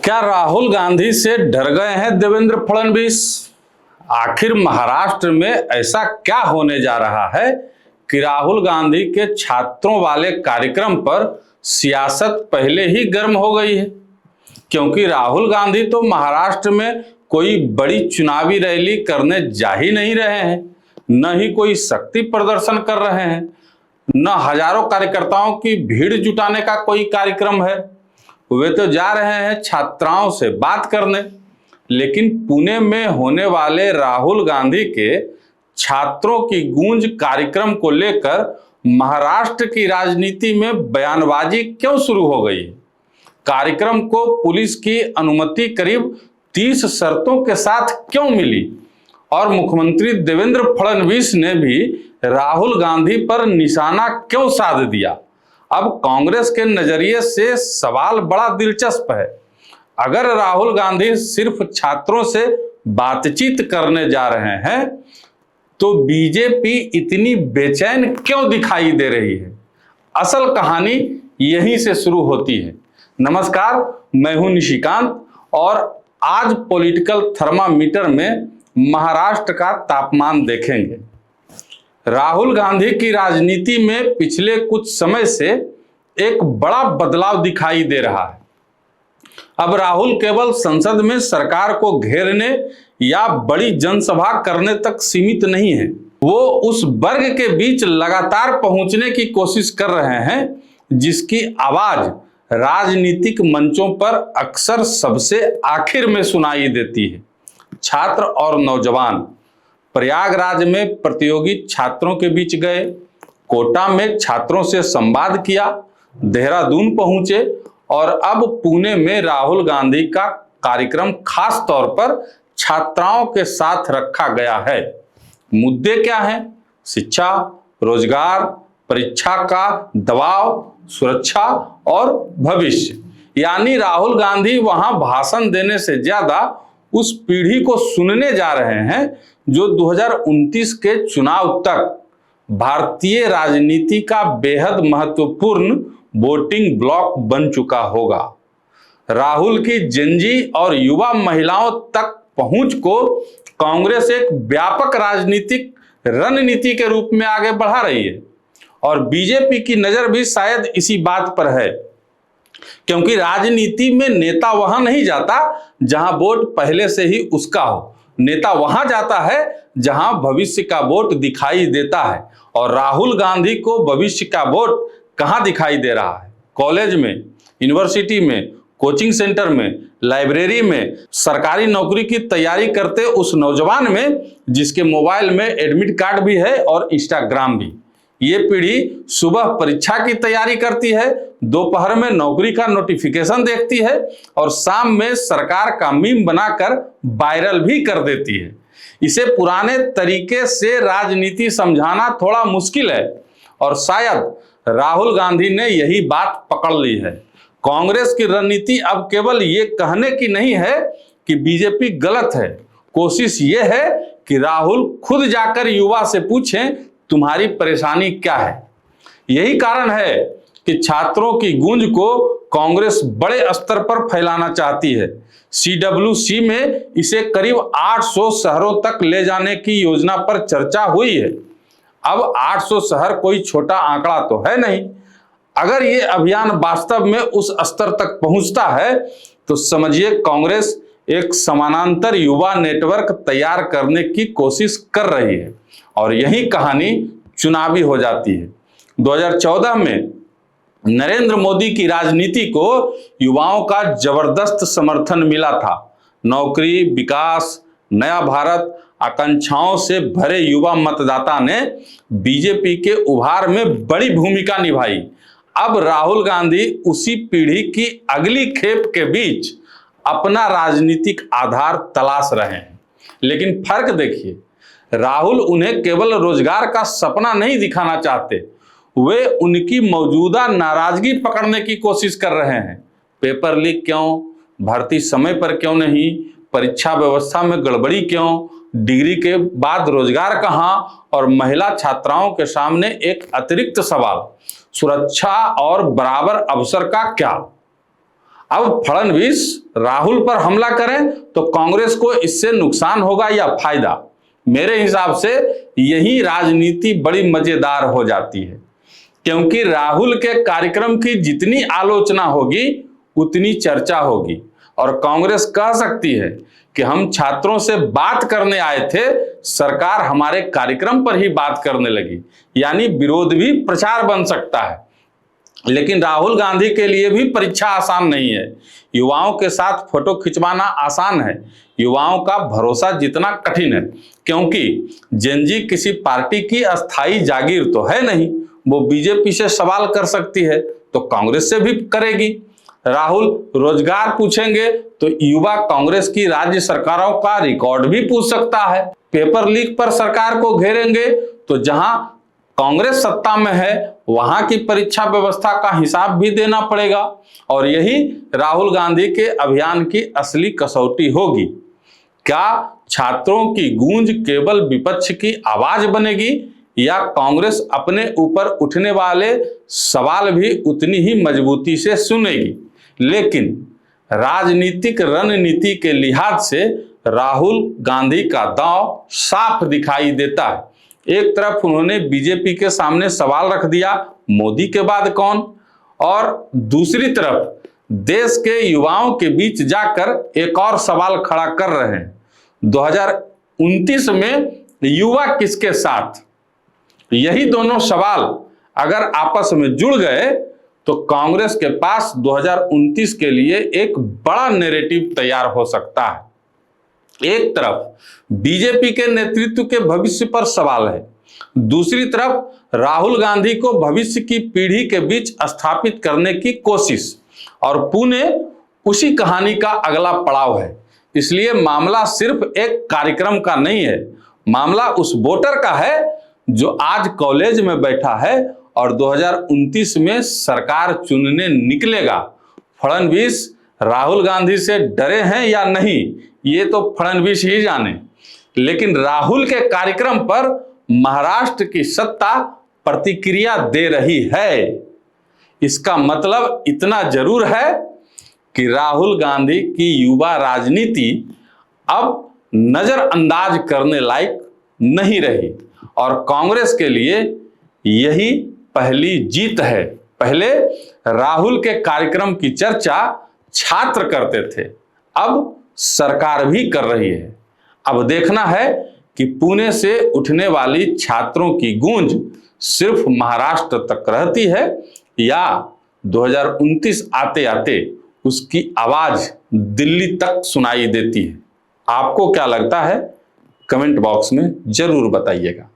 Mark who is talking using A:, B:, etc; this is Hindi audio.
A: क्या राहुल गांधी से डर गए हैं देवेंद्र फडणवीस? आखिर महाराष्ट्र में ऐसा क्या होने जा रहा है कि राहुल गांधी के छात्रों वाले कार्यक्रम पर सियासत पहले ही गर्म हो गई है? क्योंकि राहुल गांधी तो महाराष्ट्र में कोई बड़ी चुनावी रैली करने जा ही नहीं रहे हैं, न ही कोई शक्ति प्रदर्शन कर रहे हैं, न हजारों कार्यकर्ताओं की भीड़ जुटाने का कोई कार्यक्रम है। वे तो जा रहे हैं छात्राओं से बात करने। लेकिन पुणे में होने वाले राहुल गांधी के छात्रों की गूंज कार्यक्रम को लेकर महाराष्ट्र की राजनीति में बयानबाजी क्यों शुरू हो गई? कार्यक्रम को पुलिस की अनुमति करीब 30 शर्तों के साथ क्यों मिली? और मुख्यमंत्री देवेंद्र फडणवीस ने भी राहुल गांधी पर निशाना क्यों साध दिया? अब कांग्रेस के नजरिए से सवाल बड़ा दिलचस्प है। अगर राहुल गांधी सिर्फ छात्रों से बातचीत करने जा रहे हैं तो बीजेपी इतनी बेचैन क्यों दिखाई दे रही है? असल कहानी यहीं से शुरू होती है। नमस्कार, मैं हूं निशिकांत और आज पॉलिटिकल थर्मामीटर में महाराष्ट्र का तापमान देखेंगे। राहुल गांधी की राजनीति में पिछले कुछ समय से एक बड़ा बदलाव दिखाई दे रहा है। अब राहुल केवल संसद में सरकार को घेरने या बड़ी जनसभा करने तक सीमित नहीं है, वो उस वर्ग के बीच लगातार पहुंचने की कोशिश कर रहे हैं जिसकी आवाज राजनीतिक मंचों पर अक्सर सबसे आखिर में सुनाई देती है। छात्र और नौजवान प्रयागराज में प्रतियोगी छात्रों के बीच गए, कोटा में छात्रों से संवाद किया, देहरादून पहुंचे और अब पुणे में राहुल गांधी का कार्यक्रम खास तौर पर छात्राओं के साथ रखा गया है। मुद्दे क्या हैं? शिक्षा, रोजगार, परीक्षा का दबाव, सुरक्षा और भविष्य। यानी राहुल गांधी वहां भाषण देने से ज्यादा उस पीढ़ी को सुनने जा रहे हैं जो 2029 के चुनाव तक भारतीय राजनीति का बेहद महत्वपूर्ण वोटिंग ब्लॉक बन चुका होगा। राहुल की जेनजी और युवा महिलाओं तक पहुंच को कांग्रेस एक व्यापक राजनीतिक रणनीति के रूप में आगे बढ़ा रही है और बीजेपी की नजर भी शायद इसी बात पर है, क्योंकि राजनीति में नेता वहां नहीं जाता जहां वोट पहले से ही उसका हो। नेता वहां जाता है जहां भविष्य का वोट दिखाई देता है। और राहुल गांधी को भविष्य का वोट कहां दिखाई दे रहा है? कॉलेज में, यूनिवर्सिटी में, कोचिंग सेंटर में, लाइब्रेरी में, सरकारी नौकरी की तैयारी करते उस नौजवान में जिसके मोबाइल में एडमिट कार्ड भी है और इंस्टाग्राम भी। ये पीढ़ी सुबह परीक्षा की तैयारी करती है, दोपहर में नौकरी का नोटिफिकेशन देखती है और शाम में सरकार का मीम बनाकर वायरल भी कर देती है। इसे पुराने तरीके से राजनीति समझाना थोड़ा मुश्किल है और शायद राहुल गांधी ने यही बात पकड़ ली है। कांग्रेस की रणनीति अब केवल ये कहने की नहीं है कि बीजेपी गलत है। कोशिश ये है कि राहुल खुद जाकर युवा से पूछें, तुम्हारी परेशानी क्या है? यही कारण है कि छात्रों की गूंज को कांग्रेस बड़े स्तर पर फैलाना चाहती है। CWC में इसे करीब 800 शहरों तक ले जाने की योजना पर चर्चा हुई है। अब 800 शहर कोई छोटा आंकड़ा तो है नहीं। अगर ये अभियान वास्तव में उस स्तर तक पहुंचता है तो समझिए कांग्रेस एक समानांतर युवा नेटवर्क तैयार करने की कोशिश कर रही है और यही कहानी चुनावी हो जाती है। 2014 में नरेंद्र मोदी की राजनीति को युवाओं का जबरदस्त समर्थन मिला था। नौकरी, विकास, नया भारत आकांक्षाओं से भरे युवा मतदाता ने बीजेपी के उभार में बड़ी भूमिका निभाई। अब राहुल गांधी उसी पीढ़ी की अगली खेप के बीच अपना राजनीतिक आधार तलाश रहे हैं। लेकिन फर्क देखिए, राहुल उन्हें केवल रोजगार का सपना नहीं दिखाना चाहते, वे उनकी मौजूदा नाराजगी पकड़ने की कोशिश कर रहे हैं। पेपर लीक क्यों? भर्ती समय पर क्यों नहीं? परीक्षा व्यवस्था में गड़बड़ी क्यों? डिग्री के बाद रोजगार कहां? और महिला छात्राओं के सामने एक अतिरिक्त सवाल, सुरक्षा और बराबर अवसर का क्या? अब फडणवीस राहुल पर हमला करें तो कांग्रेस को इससे नुकसान होगा या फायदा? मेरे हिसाब से यही राजनीति बड़ी मजेदार हो जाती है, क्योंकि राहुल के कार्यक्रम की जितनी आलोचना होगी उतनी चर्चा होगी और कांग्रेस कह सकती है कि हम छात्रों से बात करने आए थे, सरकार हमारे कार्यक्रम पर ही बात करने लगी, यानी विरोध भी प्रचार बन सकता है। लेकिन राहुल गांधी के लिए भी परीक्षा आसान नहीं है। युवाओं के साथ फोटो खिंचवाना आसान है, युवाओं का भरोसा जितना कठिन है, क्योंकि जेनजी किसी पार्टी की अस्थाई जागीर तो है नहीं। वो बीजेपी से सवाल कर सकती है तो कांग्रेस से भी करेगी। राहुल रोजगार पूछेंगे तो युवा कांग्रेस की राज्य सरकारों का रिकॉर्ड भी पूछ सकता है। पेपर लीक पर सरकार को घेरेंगे तो जहां कांग्रेस सत्ता में है वहां की परीक्षा व्यवस्था का हिसाब भी देना पड़ेगा और यही राहुल गांधी के अभियान की असली कसौटी होगी। क्या छात्रों की गूंज केवल विपक्ष की आवाज बनेगी या कांग्रेस अपने ऊपर उठने वाले सवाल भी उतनी ही मजबूती से सुनेगी? लेकिन राजनीतिक रणनीति के लिहाज से राहुल गांधी का दांव साफ दिखाई देता है। एक तरफ उन्होंने बीजेपी के सामने सवाल रख दिया, मोदी के बाद कौन, और दूसरी तरफ देश के युवाओं के बीच जाकर एक और सवाल खड़ा कर रहे हैं, 2029 में युवा किसके साथ? यही दोनों सवाल अगर आपस में जुड़ गए तो कांग्रेस के पास 2029 के लिए एक बड़ा नैरेटिव तैयार हो सकता है। एक तरफ बीजेपी के नेतृत्व के भविष्य पर सवाल है, दूसरी तरफ राहुल गांधी को भविष्य की पीढ़ी के बीच स्थापित करने की कोशिश, और पुणे उसी कहानी का अगला पड़ाव है। इसलिए मामला सिर्फ एक कार्यक्रम का नहीं है, मामला उस वोटर का है जो आज कॉलेज में बैठा है और 2029 में सरकार चुनने निकलेगा। फडणवीस राहुल गांधी से डरे हैं या नहीं, ये तो फडणवीस ही जाने, लेकिन राहुल के कार्यक्रम पर महाराष्ट्र की सत्ता प्रतिक्रिया दे रही है। इसका मतलब इतना जरूर है कि राहुल गांधी की युवा राजनीति अब नजरअंदाज करने लायक नहीं रही और कांग्रेस के लिए यही पहली जीत है। पहले राहुल के कार्यक्रम की चर्चा छात्र करते थे, अब सरकार भी कर रही है। अब देखना है कि पुणे से उठने वाली छात्रों की गूंज सिर्फ महाराष्ट्र तक रहती है या 2029 आते आते उसकी आवाज दिल्ली तक सुनाई देती है। आपको क्या लगता है? कमेंट बॉक्स में जरूर बताइएगा।